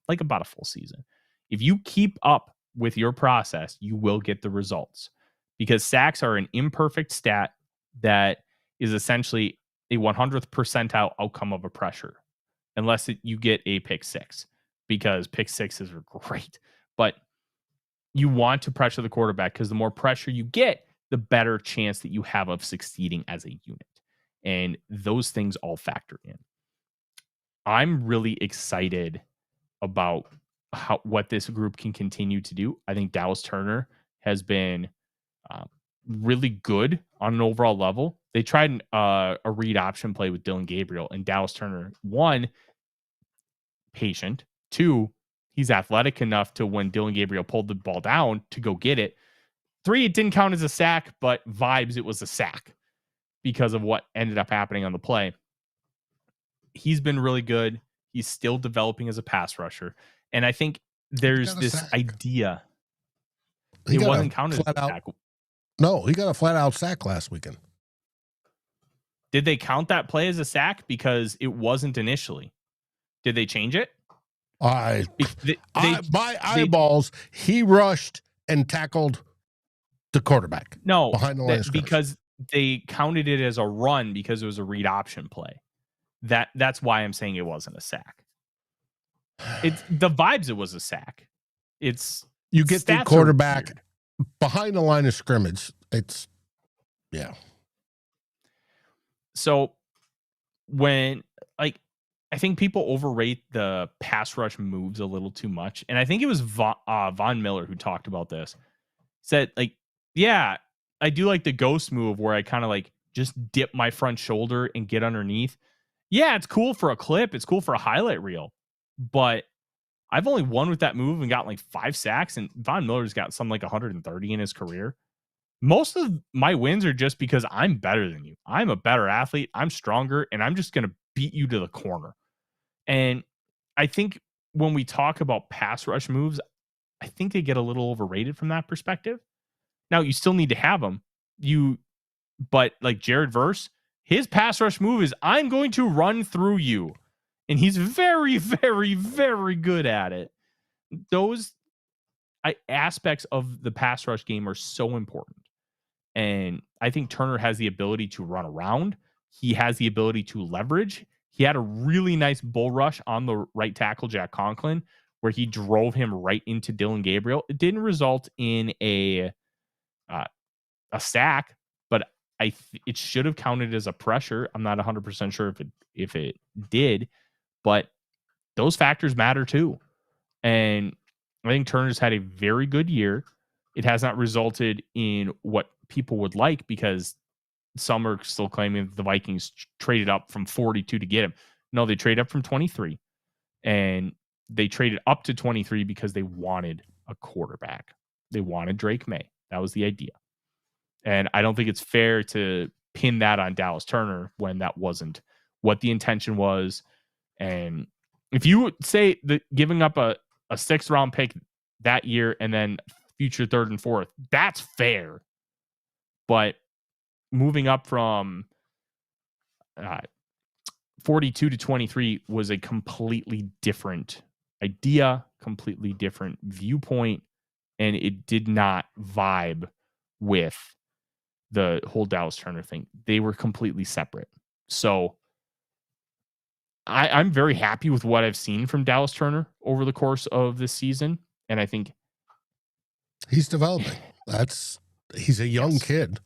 like about a full season. If you keep up with your process, you will get the results because sacks are an imperfect stat that is essentially a 100th percentile outcome of a pressure, unless you get a pick six, because pick sixes are great. But you want to pressure the quarterback because the more pressure you get, the better chance that you have of succeeding as a unit. And those things all factor in. I'm really excited about what this group can continue to do. I think Dallas Turner has been really good on an overall level. They tried a read option play with Dylan Gabriel, and Dallas Turner, one, patient, two, he's athletic enough to, when Dylan Gabriel pulled the ball down, to go get it. Three, it didn't count as a sack, but vibes, it was a sack because of what ended up happening on the play. He's been really good. He's still developing as a pass rusher. And I think there's this idea. It wasn't counted as a sack. No, he got a flat out sack last weekend. Did they count that play as a sack? Because it wasn't initially. Did they change it? My eyeballs, he rushed and tackled the quarterback. No, behind the line because they counted it as a run because it was a read option play. That's why I'm saying it wasn't a sack. It's the vibes. It was a sack. It's you get the quarterback behind the line of scrimmage. It's yeah. So when I think people overrate the pass rush moves a little too much, and I think it was Von Miller who talked about this. Said yeah, I do like the ghost move where I kind of just dip my front shoulder and get underneath. Yeah, it's cool for a clip. It's cool for a highlight reel. But I've only won with that move and got 5 sacks, and Von Miller's got something like 130 in his career. Most of my wins are just because I'm better than you. I'm a better athlete. I'm stronger, and I'm just going to beat you to the corner. And I think when we talk about pass rush moves, I think they get a little overrated from that perspective. Now, you still need to have them. But Jared Verse, his pass rush move is, I'm going to run through you. And he's very, very, very good at it. Those aspects of the pass rush game are so important. And I think Turner has the ability to run around. He has the ability to leverage. He had a really nice bull rush on the right tackle, Jack Conklin, where he drove him right into Dylan Gabriel. It didn't result in a sack, but it should have counted as a pressure. I'm not 100% sure if it did, but those factors matter too. And I think Turner's had a very good year. It has not resulted in what people would like, because some are still claiming that the Vikings traded up from 42 to get him. No, they traded up from 23, and they traded up to 23 because they wanted a quarterback. They wanted Drake May. That was the idea. And I don't think it's fair to pin that on Dallas Turner when that wasn't what the intention was. And if you say that giving up a 6th round pick that year and then future 3rd and 4th, that's fair. But moving up from 42 to 23 was a completely different idea, completely different viewpoint, and it did not vibe with the whole Dallas Turner thing. They were completely separate. So I'm very happy with what I've seen from Dallas Turner over the course of this season, and I think he's developing. He's a young kid.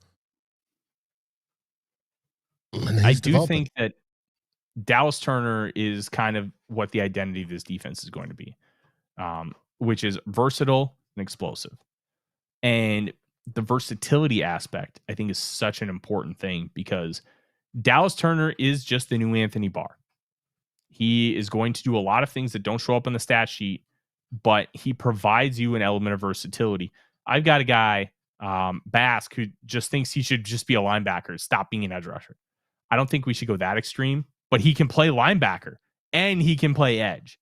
I do think that Dallas Turner is kind of what the identity of this defense is going to be, which is versatile and explosive. And the versatility aspect, I think, is such an important thing, because Dallas Turner is just the new Anthony Barr. He is going to do a lot of things that don't show up on the stat sheet, but he provides you an element of versatility. I've got a guy, Bask, who just thinks he should just be a linebacker, stop being an edge rusher. I don't think we should go that extreme, but he can play linebacker and he can play edge.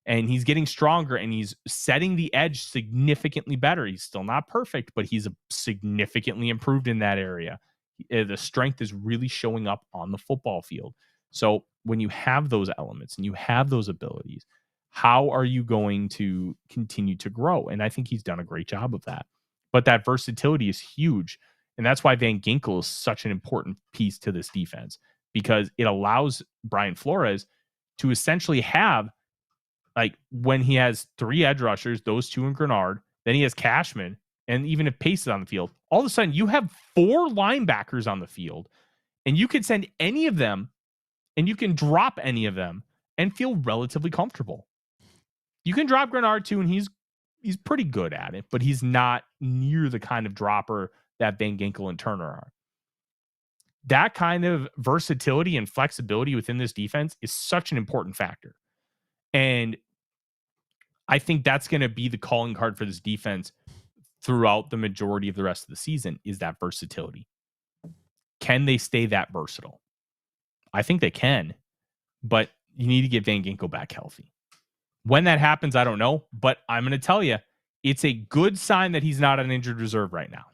And he's getting stronger, and he's setting the edge significantly better. He's still not perfect, but he's significantly improved in that area. The strength is really showing up on the football field. So when you have those elements and you have those abilities, how are you going to continue to grow? And I think he's done a great job of that. But that versatility is huge. And that's why Van Ginkel is such an important piece to this defense, because it allows Brian Flores to essentially have, like, when he has 3 edge rushers, those 2 in Grenard, then he has Cashman, and even if Pace is on the field, all of a sudden you have 4 linebackers on the field, and you can send any of them and you can drop any of them and feel relatively comfortable. You can drop Grenard too, and he's pretty good at it, but he's not near the kind of dropper that Van Ginkel and Turner are. That kind of versatility and flexibility within this defense is such an important factor. And I think that's going to be the calling card for this defense throughout the majority of the rest of the season, is that versatility. Can they stay that versatile? I think they can, but you need to get Van Ginkel back healthy. When that happens, I don't know, but I'm going to tell you, it's a good sign that he's not on injured reserve right now.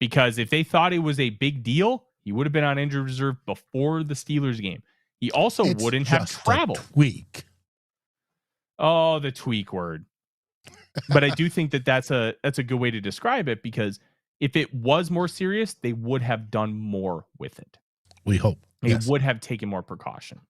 Because if they thought it was a big deal, he would have been on injured reserve before the Steelers game. He also wouldn't have traveled. Tweak. Oh, the tweak word. But I do think that that's a good way to describe it, because if it was more serious, they would have done more with it. We hope. They would have taken more precaution.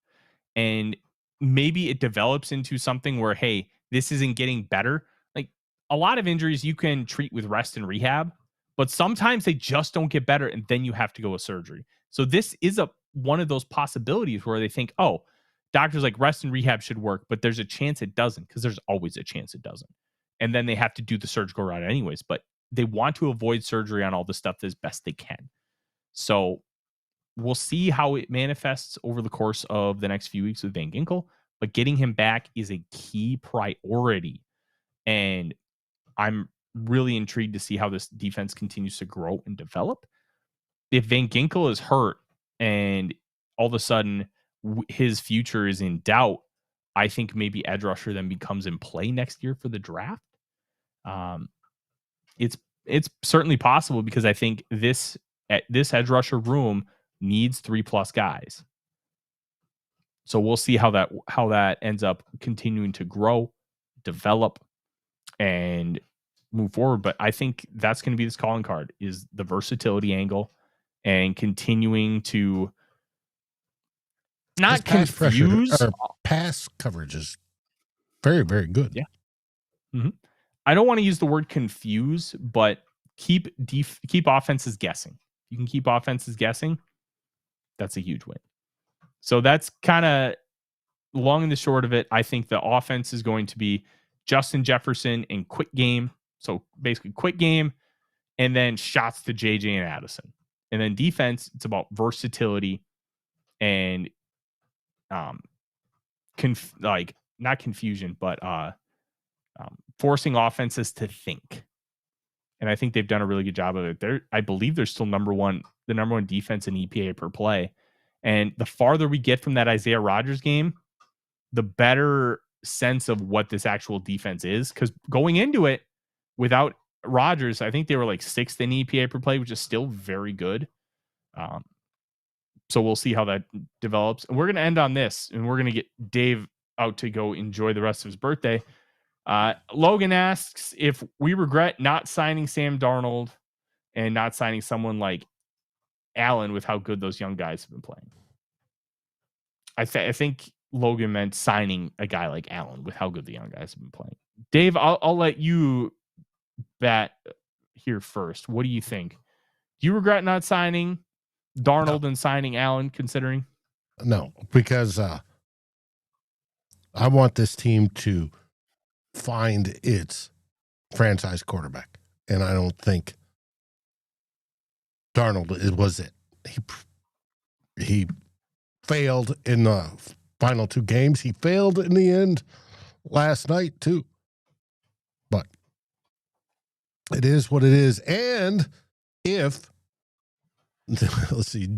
And maybe it develops into something where, hey, this isn't getting better. Like, a lot of injuries you can treat with rest and rehab, but sometimes they just don't get better, and then you have to go with surgery. So this is one of those possibilities where they think, oh, doctors like rest and rehab should work, but there's a chance it doesn't, because there's always a chance it doesn't. And then they have to do the surgical route anyways, but they want to avoid surgery on all the stuff as best they can. So we'll see how it manifests over the course of the next few weeks with Van Ginkel, but getting him back is a key priority. And I'm really intrigued to see how this defense continues to grow and develop. If Van Ginkel is hurt and all of a sudden his future is in doubt, I think maybe edge rusher then becomes in play next year for the draft. It's certainly possible, because I think this edge rusher room needs 3+ guys. So we'll see how that ends up continuing to grow, develop, and move forward. But I think that's going to be this calling card, is the versatility angle and continuing to not confuse. Pass coverage is very, very good. Yeah. Mm-hmm. I don't want to use the word confuse, but keep offenses guessing. You can keep offenses guessing. That's a huge win. So that's kind of long and the short of it. I think the offense is going to be Justin Jefferson and quick game. So basically quick game, and then shots to JJ and Addison. And then defense, it's about versatility and not confusion, but forcing offenses to think. And I think they've done a really good job of it. I believe they're still the number one defense in EPA per play. And the farther we get from that Isaiah Rodgers game, the better sense of what this actual defense is. Because going into it without Rodgers, I think they were like 6th in EPA per play, which is still very good. So we'll see how that develops. And we're going to end on this, and we're going to get Dave out to go enjoy the rest of his birthday. Logan asks if we regret not signing Sam Darnold and not signing someone like Allen with how good those young guys have been playing. I think Logan meant signing a guy like Allen with how good the young guys have been playing. Dave, I'll let you bat here first. What do you think? Do you regret not signing Darnold and signing Allen, considering? No, because I want this team to find its franchise quarterback, and I don't think Darnold was it. He failed in the final 2 games. He failed in the end last night too. But it is what it is. And if let's see,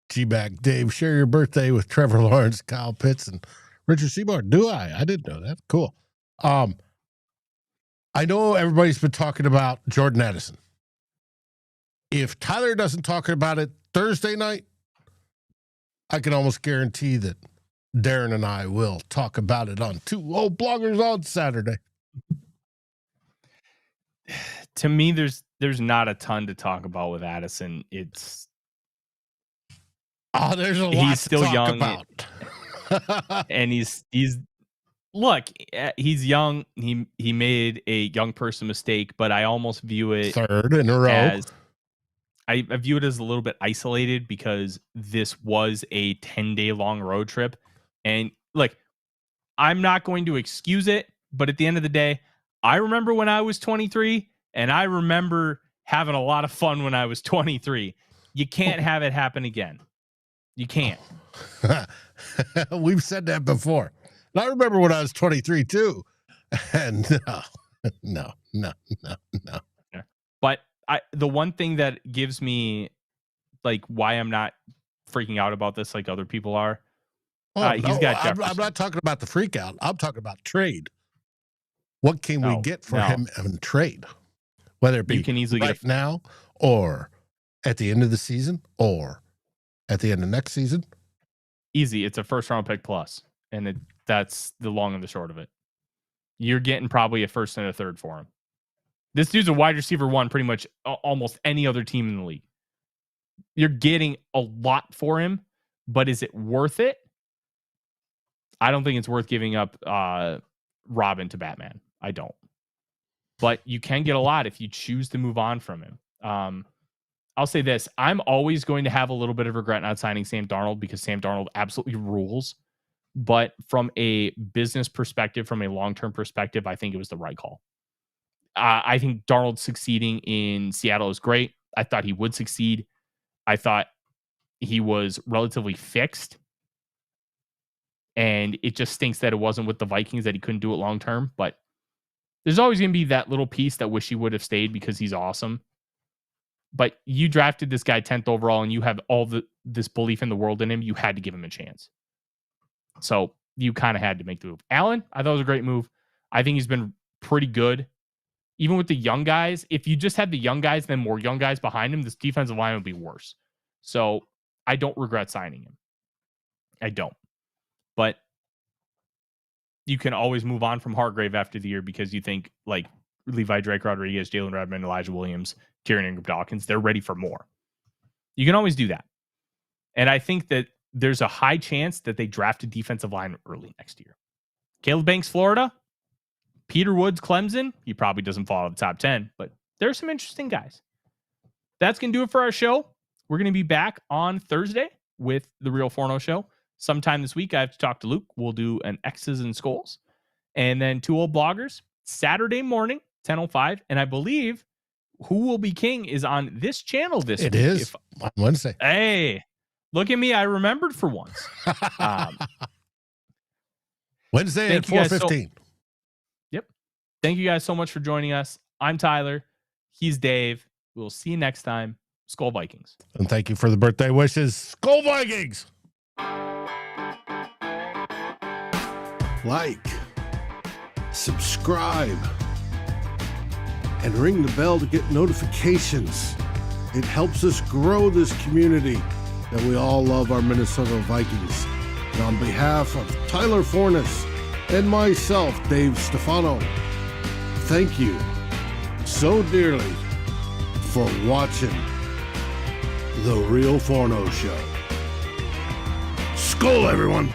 G-Back Dave, share your birthday with Trevor Lawrence, Kyle Pitts, and Richard Seymour. Do I? I didn't know that. Cool. I know everybody's been talking about Jordan Addison. If Tyler doesn't talk about it Thursday night, I can almost guarantee that Darren and I will talk about it on 2 old bloggers on Saturday. To me, there's there's not a ton to talk about with Addison. It's there's a lot he's to still talk young about. and he's look, he's young. He made a young person mistake, but I almost view it third in a row. As I view it as a little bit isolated because this was a 10-day long road trip. And like, I'm not going to excuse it, but at the end of the day, I remember when I was 23 and I remember having a lot of fun when I was 23. You can't have it happen again. You can't. We've said that before. And I remember when I was 23 too. And no. Yeah. But the one thing that gives me like why I'm not freaking out about this like other people are. He's got Jefferson. I'm not talking about the freak out. I'm talking about trade. What can we get for him in trade? Whether it be you can easily right get now or at the end of the season or at the end of next season. Easy. It's a first round pick plus. And that's the long and the short of it. You're getting probably a first and a third for him. This dude's a wide receiver one, pretty much almost any other team in the league. You're getting a lot for him, but is it worth it? I don't think it's worth giving up Robin to Batman. I don't. But you can get a lot if you choose to move on from him. I'll say this. I'm always going to have a little bit of regret not signing Sam Darnold because Sam Darnold absolutely rules. But from a business perspective, from a long-term perspective, I think it was the right call. I think Darnold succeeding in Seattle is great. I thought he would succeed. I thought he was relatively fixed. And it just stinks that it wasn't with the Vikings, that he couldn't do it long-term. But there's always going to be that little piece that wish he would have stayed because he's awesome. But you drafted this guy 10th overall and you have all this belief in the world in him. You had to give him a chance. So you kind of had to make the move. Allen, I thought it was a great move. I think he's been pretty good. Even with the young guys, if you just had the young guys, then more young guys behind him, this defensive line would be worse. So I don't regret signing him. I don't. But you can always move on from Hargrave after the year because you think like Levi Drake Rodriguez, Jalen Redmond, Elijah Williams, Kieran Ingram Dawkins, they're ready for more. You can always do that. And I think that there's a high chance that they draft a defensive line early next year. Caleb Banks, Florida. Peter Woods, Clemson. He probably doesn't fall out of the top 10, but there's some interesting guys. That's going to do it for our show. We're going to be back on Thursday with the Real Forno Show. Sometime this week, I have to talk to Luke. We'll do an X's and SKOLs. And then Two Old Bloggers, Saturday morning, 10:05. And I believe Who Will Be King is on this channel this week. It is on Wednesday. Hey, look at me. I remembered for once. Wednesday at 4:15. Yep. Thank you guys so much for joining us. I'm Tyler. He's Dave. We'll see you next time. SKOL Vikings. And thank you for the birthday wishes. SKOL Vikings. Like, subscribe, and ring the bell to get notifications. It helps us grow this community that we all love, our Minnesota Vikings. And on behalf of Tyler Forness and myself, Dave Stefano, thank you so dearly for watching The Real Forno Show. SKOL, everyone.